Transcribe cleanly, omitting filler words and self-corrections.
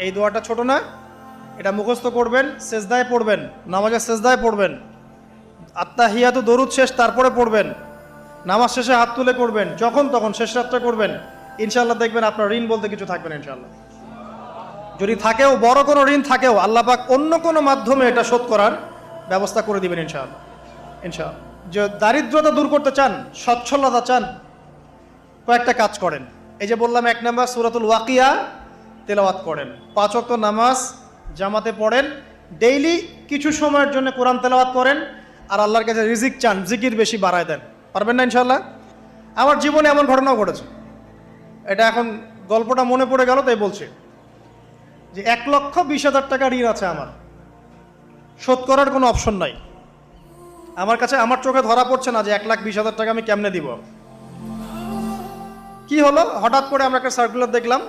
এই দোয়াটা ছোট না, এটা মুখস্থ করবেন, সেজদায় পড়বেন, নামাজের সেজদায় পড়বেন, আত্তাহিয়াতু দরুদ শেষ তারপরে পড়বেন, নামাজ শেষে হাত তুলে করবেন, যখন তখন শেষ রাতটা করবেন। ইনশাআল্লাহ দেখবেন আপনার ঋণ বলতে কিছু থাকবে না ইনশাআল্লাহ। যদি থাকেও, বড় কোনো ঋণ থাকেও, আল্লাহ পাক অন্য কোনো মাধ্যমে এটা শোধ করার ব্যবস্থা করে দিবেন ইনশাআল্লাহ। ইনশাআল্লাহ। যে দারিদ্রতা দূর করতে চান, সচ্ছলতা চান, কয়েকটা কাজ করেন। এই যে বললাম, 1 নাম্বার সূরাতুল ওয়াকিয়া তেলাওয়াত করেন, 5 ওয়াক্ত নামাজ জামাতে পড়েন, ডেইলি কিছু সময়ের জন্য কোরআন তেলাওয়াত করেন, আর আল্লাহর কাছে রিজিক চান, জিকির বেশি বাড়ায় দেন। পারবেন না ইনশাআল্লাহ? আমার জীবনে এমন ঘটনাও ঘটেছে, এটা এখন গল্পটা মনে পড়ে গেল তাই বলছি, যে 1,20,000 টাকা ঋণ আছে আমার, শোধ করার কোনো অপশন নাই। আমার কাছে, আমার চোখে ধরা পড়ছে না যে 1,20,000 টাকা আমি কেমনে দিব। কি হলো, হঠাৎ করে আমরা একটা সার্কুলার দেখলাম,